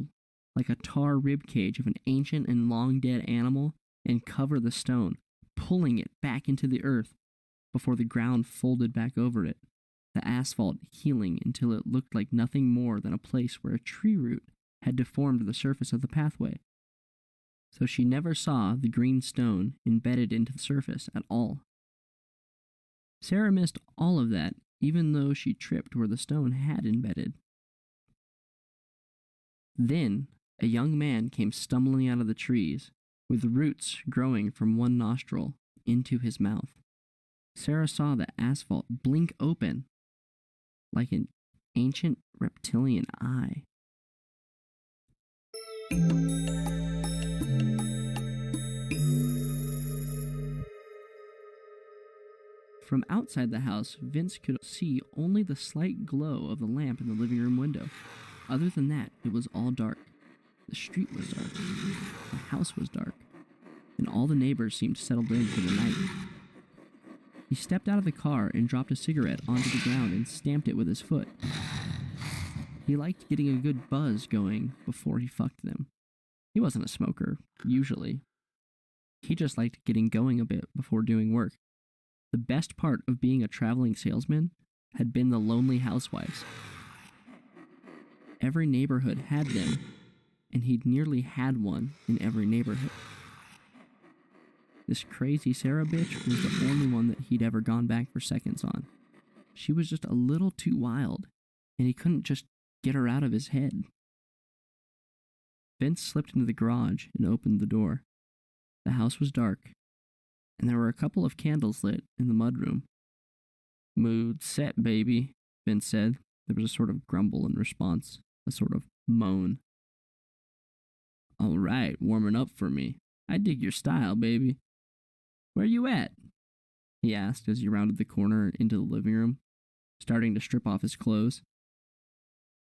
S3: like a tar ribcage of an ancient and long-dead animal and cover the stone, pulling it back into the earth before the ground folded back over it, the asphalt healing until it looked like nothing more than a place where a tree root had deformed the surface of the pathway. So she never saw the green stone embedded into the surface at all. Sarah missed all of that, even though she tripped where the stone had embedded. Then, a young man came stumbling out of the trees, with roots growing from one nostril into his mouth. Sarah saw the asphalt blink open, like an ancient reptilian eye. From outside the house, Vince could see only the slight glow of the lamp in the living room window. Other than that, it was all dark. The street was dark. The house was dark. And all the neighbors seemed settled in for the night. He stepped out of the car and dropped a cigarette onto the ground and stamped it with his foot. He liked getting a good buzz going before he fucked them. He wasn't a smoker, usually. He just liked getting going a bit before doing work. The best part of being a traveling salesman had been the lonely housewives. Every neighborhood had them, and he'd nearly had one in every neighborhood. This crazy Sarah bitch was the only one that he'd ever gone back for seconds on. She was just a little too wild, and he couldn't just get her out of his head. Vince slipped into the garage and opened the door. The house was dark, and there were a couple of candles lit in the mudroom. "Mood set, baby," Vince said. There was a sort of grumble in response, a sort of moan. "All right, warming up for me. I dig your style, baby. Where you at?" he asked as he rounded the corner into the living room, starting to strip off his clothes.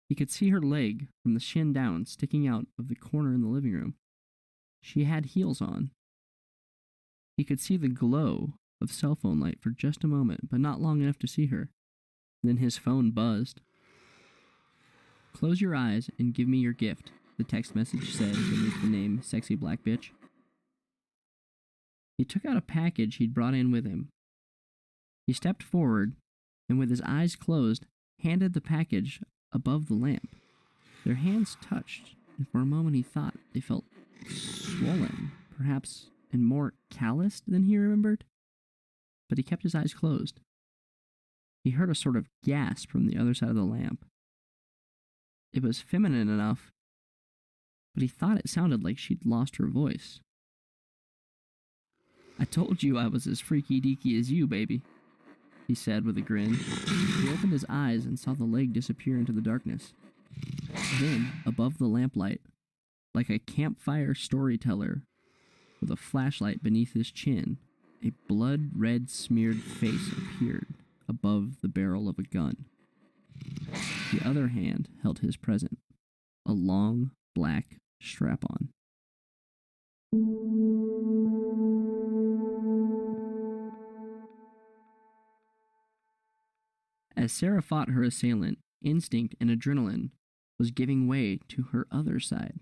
S3: He could see her leg from the shin down sticking out of the corner in the living room. She had heels on. He could see the glow of cell phone light for just a moment, but not long enough to see her. Then his phone buzzed. "Close your eyes and give me your gift," the text message said beneath the name Sexy Black Bitch. He took out a package he'd brought in with him. He stepped forward and, with his eyes closed, handed the package above the lamp. Their hands touched, and for a moment he thought they felt swollen, perhaps, and more calloused than he remembered. But he kept his eyes closed. He heard a sort of gasp from the other side of the lamp. It was feminine enough, but he thought it sounded like she'd lost her voice. "I told you I was as freaky-deaky as you, baby," he said with a grin. He opened his eyes and saw the leg disappear into the darkness. Then, above the lamplight, like a campfire storyteller with a flashlight beneath his chin, a blood-red smeared face appeared above the barrel of a gun. The other hand held his present, a long, black strap-on. As Sarah fought her assailant, instinct and adrenaline was giving way to her other side.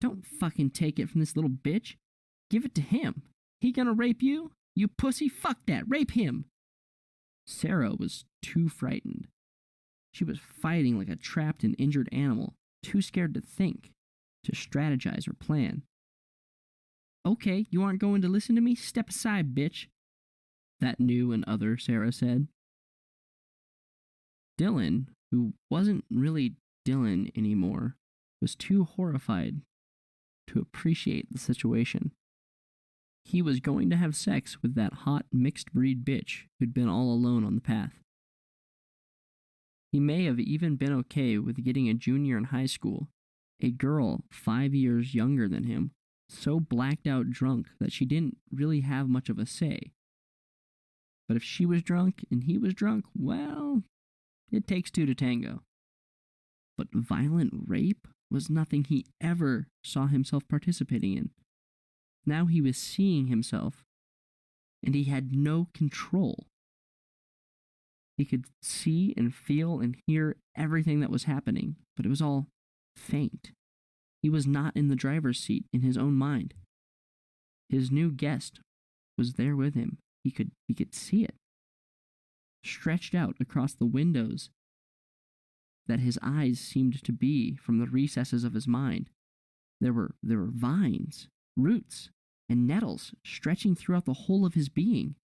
S3: Don't fucking take it from this little bitch. Give it to him. He gonna rape you? You pussy? Fuck that. Rape him. Sarah was too frightened. She was fighting like a trapped and injured animal, too scared to think, to strategize or plan. Okay, you aren't going to listen to me? Step aside, bitch. That new and other Sarah said. Dylan, who wasn't really Dylan anymore, was too horrified to appreciate the situation. He was going to have sex with that hot mixed breed bitch who'd been all alone on the path. He may have even been okay with getting a junior in high school, a girl 5 years younger than him, so blacked out drunk that she didn't really have much of a say. But if she was drunk and he was drunk, well, it takes two to tango. But violent rape was nothing he ever saw himself participating in. Now he was seeing himself, and he had no control. He could see and feel and hear everything that was happening, but it was all faint. He was not in the driver's seat in his own mind. His new guest was there with him. He could see it. Stretched out across the windows that his eyes seemed to be from the recesses of his mind. There were vines, roots, and nettles stretching throughout the whole of his being.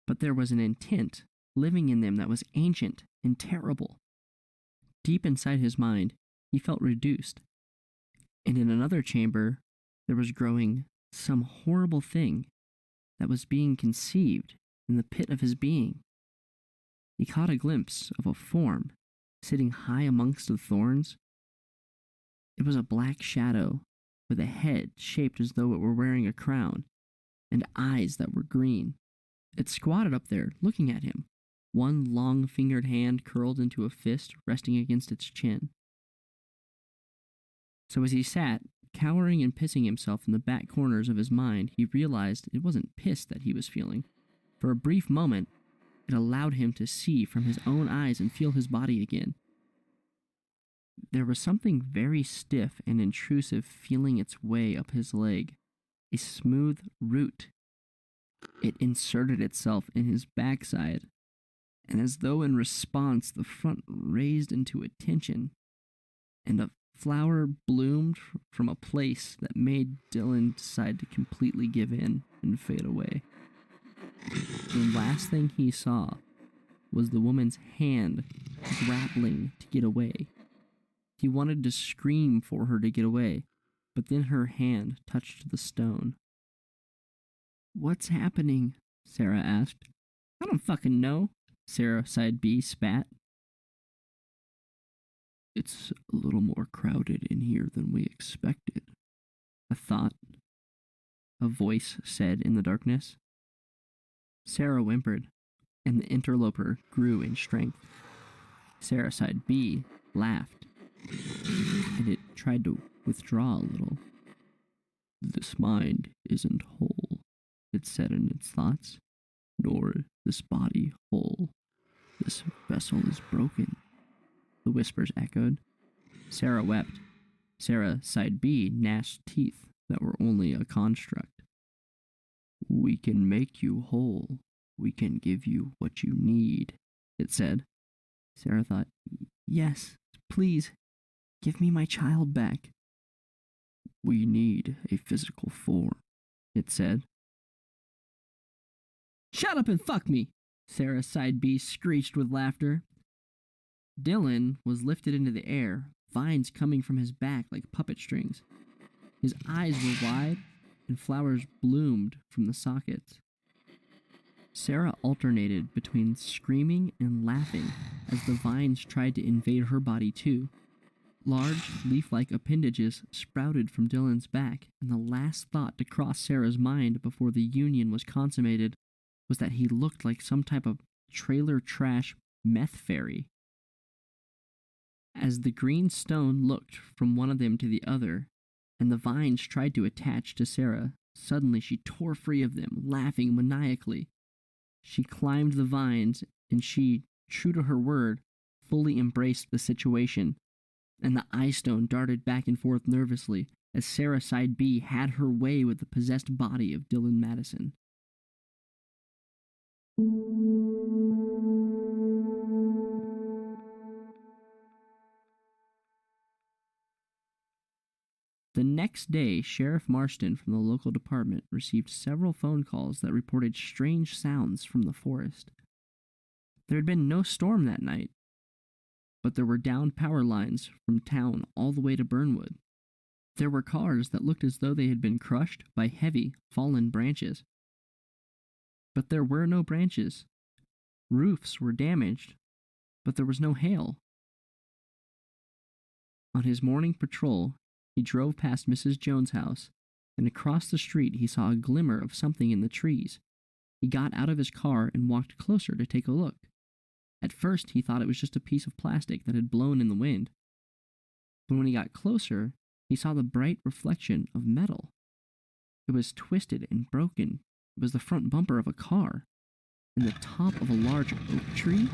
S3: But there was an intent living in them that was ancient and terrible. Deep inside his mind, he felt reduced. And in another chamber, there was growing some horrible thing that was being conceived in the pit of his being. He caught a glimpse of a form sitting high amongst the thorns. It was a black shadow with a head shaped as though it were wearing a crown and eyes that were green. It squatted up there, looking at him, one long-fingered hand curled into a fist resting against its chin. So as he sat, cowering and pissing himself in the back corners of his mind, he realized it wasn't piss that he was feeling. For a brief moment, it allowed him to see from his own eyes and feel his body again. There was something very stiff and intrusive feeling its way up his leg, a smooth root. It inserted itself in his backside, and as though in response, the front raised into attention, and a flower bloomed from a place that made Dylan decide to completely give in and fade away. The last thing he saw was the woman's hand grappling to get away. He wanted to scream for her to get away, but then her hand touched the stone. "What's happening?" Sarah asked. "I don't fucking know," Sarah side B spat. "It's a little more crowded in here than we expected," a voice said in the darkness. Sarah whimpered, and the interloper grew in strength. Sarah side B laughed, and it tried to withdraw a little. "This mind isn't whole," it said in its thoughts, "nor this body whole. This vessel is broken." The whispers echoed. Sarah wept. Sarah side B gnashed teeth that were only a construct. "We can make you whole. We can give you what you need," it said. Sarah thought, "Yes, please, give me my child back." "We need a physical form," it said. "Shut up and fuck me!" Sarah side B screeched with laughter. Dylan was lifted into the air, vines coming from his back like puppet strings. His eyes were wide, and flowers bloomed from the sockets. Sarah alternated between screaming and laughing as the vines tried to invade her body too. Large, leaf-like appendages sprouted from Dylan's back, and the last thought to cross Sarah's mind before the union was consummated was that he looked like some type of trailer trash meth fairy. As the green stone looked from one of them to the other, and the vines tried to attach to Sarah, suddenly she tore free of them, laughing maniacally. She climbed the vines and she, true to her word, fully embraced the situation, and the eye stone darted back and forth nervously as Sarah Side B had her way with the possessed body of Dylan Madison. The next day, Sheriff Marston from the local department received several phone calls that reported strange sounds from the forest. There had been no storm that night, but there were downed power lines from town all the way to Burnwood. There were cars that looked as though they had been crushed by heavy, fallen branches. But there were no branches. Roofs were damaged, but there was no hail. On his morning patrol, he drove past Mrs. Jones' house, and across the street he saw a glimmer of something in the trees. He got out of his car and walked closer to take a look. At first, he thought it was just a piece of plastic that had blown in the wind. But when he got closer, he saw the bright reflection of metal. It was twisted and broken. It was the front bumper of a car, and the top of a large oak tree.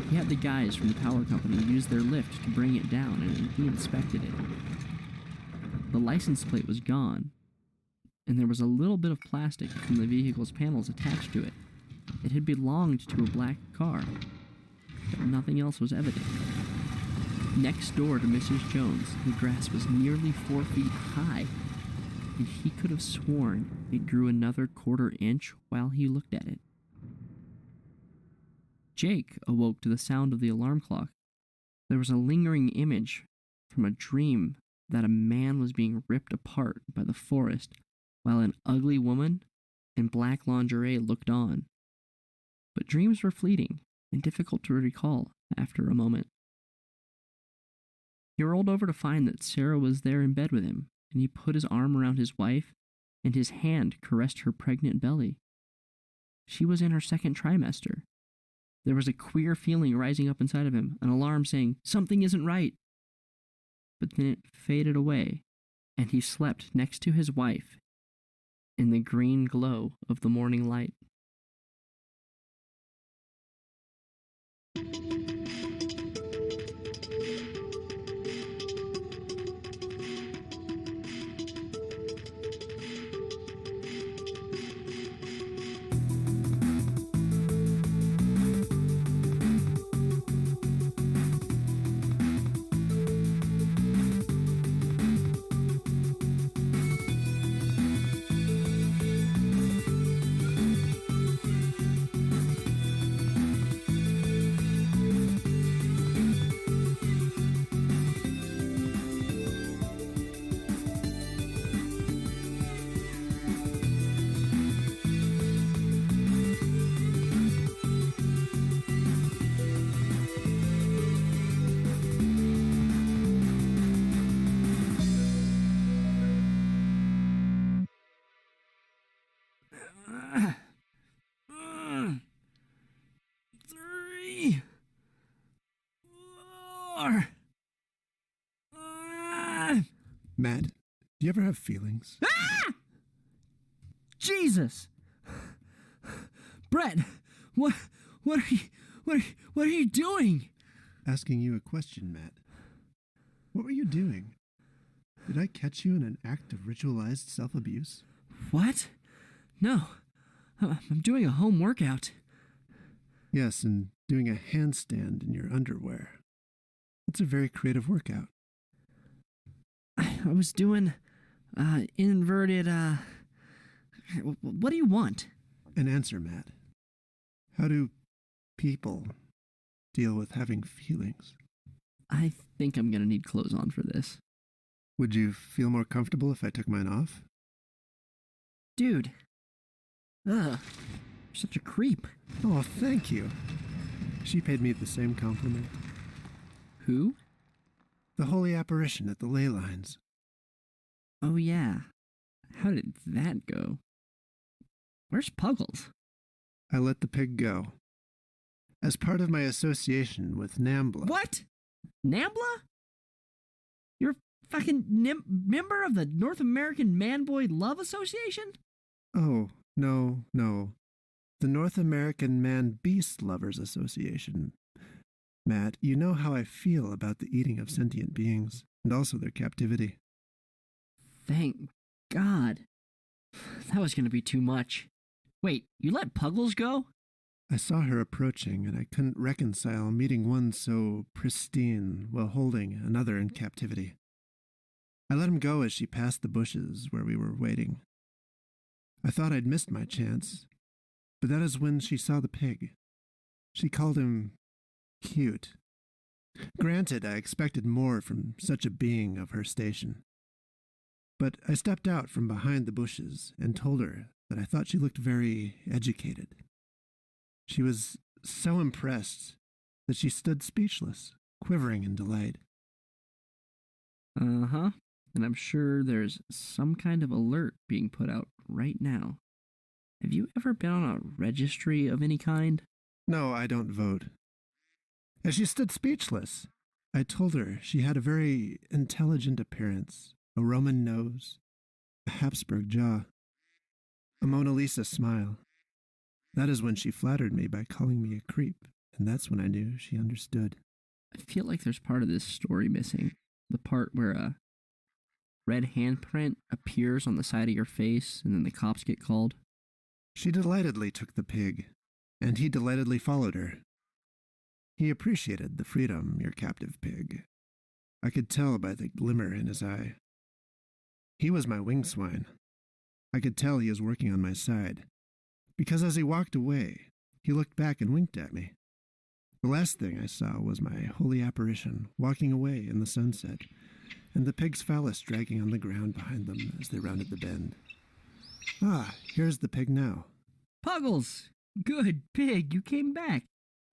S3: He had the guys from the power company use their lift to bring it down, and he inspected it. The license plate was gone, and there was a little bit of plastic from the vehicle's panels attached to it. It had belonged to a black car, but nothing else was evident. Next door to Mrs. Jones, the grass was nearly 4 feet high, and he could have sworn it grew another quarter inch while he looked at it. Jake awoke to the sound of the alarm clock. There was a lingering image from a dream that a man was being ripped apart by the forest while an ugly woman in black lingerie looked on. But dreams were fleeting and difficult to recall after a moment. He rolled over to find that Sarah was there in bed with him, and he put his arm around his wife, and his hand caressed her pregnant belly. She was in her second trimester. There was a queer feeling rising up inside of him, an alarm saying, "Something isn't right." But then it faded away, and he slept next to his wife in the green glow of the morning light. Three, 4, 5.
S1: Matt, do you ever have feelings?
S3: Ah! Jesus! Brett, what are you doing?
S1: Asking you a question, Matt. What were you doing? Did I catch you in an act of ritualized self-abuse?
S3: What? No. I'm doing a home workout.
S1: Yes, and doing a handstand in your underwear. It's a very creative workout.
S3: I was doing, inverted, what do you want?
S1: An answer, Matt. How do people deal with having feelings?
S3: I think I'm gonna need clothes on for this.
S1: Would you feel more comfortable if I took mine off?
S3: Dude. Ugh. You're such a creep.
S1: Oh, thank you. She paid me the same compliment.
S3: Who?
S1: The holy apparition at the ley lines.
S3: Oh, yeah. How did that go? Where's Puggles?
S1: I let the pig go. As part of my association with Nambla.
S3: What? Nambla? You're a fucking member of the North American Man-Boy Love Association?
S1: Oh, no. The North American Man-Beast Lovers Association. Matt, you know how I feel about the eating of sentient beings, and also their captivity.
S3: Thank God. That was going to be too much. Wait, you let Puggles go?
S1: I saw her approaching, and I couldn't reconcile meeting one so pristine while holding another in captivity. I let him go as she passed the bushes where we were waiting. I thought I'd missed my chance, but that is when she saw the pig. She called him cute. Granted, I expected more from such a being of her station. But I stepped out from behind the bushes and told her that I thought she looked very educated. She was so impressed that she stood speechless, quivering in delight.
S3: Uh-huh. And I'm sure there's some kind of alert being put out right now. Have you ever been on a registry of any kind?
S1: No, I don't vote. As she stood speechless, I told her she had a very intelligent appearance, a Roman nose, a Habsburg jaw, a Mona Lisa smile. That is when she flattered me by calling me a creep, and that's when I knew she understood.
S3: I feel like there's part of this story missing. The part where a red handprint appears on the side of your face and then the cops get called.
S1: She delightedly took the pig, and he delightedly followed her. He appreciated the freedom, your captive pig. I could tell by the glimmer in his eye. He was my wing swine. I could tell he was working on my side, because as he walked away, he looked back and winked at me. The last thing I saw was my holy apparition walking away in the sunset, and the pig's phallus dragging on the ground behind them as they rounded the bend. Ah, here's the pig now.
S3: Puggles! Good pig, you came back.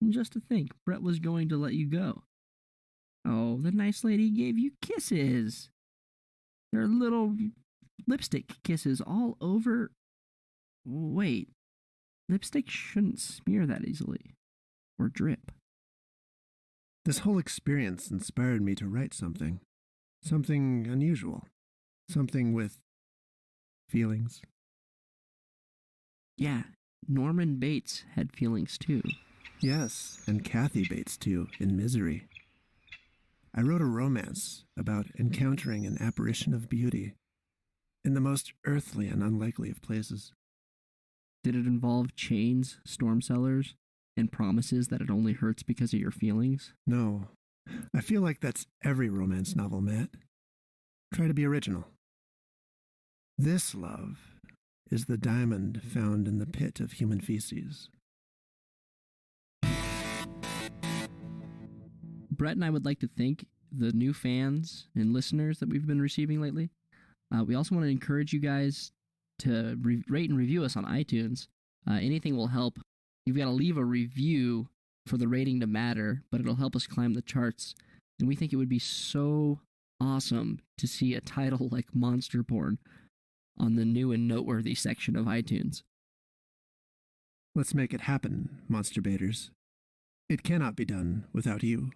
S3: And just to think, Brett was going to let you go. Oh, the nice lady gave you kisses. There are little lipstick kisses all over. Wait, lipstick shouldn't smear that easily. Or drip.
S1: This whole experience inspired me to write something. Something unusual. Something with feelings.
S3: Yeah, Norman Bates had feelings too.
S1: Yes, and Kathy Bates too, in Misery. I wrote a romance about encountering an apparition of beauty in the most earthly and unlikely of places.
S3: Did it involve chains, storm cellars, and promises that it only hurts because of your feelings?
S1: No, I feel like that's every romance novel, Matt. Try to be original. This love is the diamond found in the pit of human feces.
S3: Brett and I would like to thank the new fans and listeners that we've been receiving lately. We also want to encourage you guys to rate and review us on iTunes. Anything will help. You've got to leave a review for the rating to matter, but it'll help us climb the charts. And we think it would be so awesome to see a title like Monster Porn on the new and noteworthy section of iTunes.
S1: Let's make it happen, monster baiters. It cannot be done without you.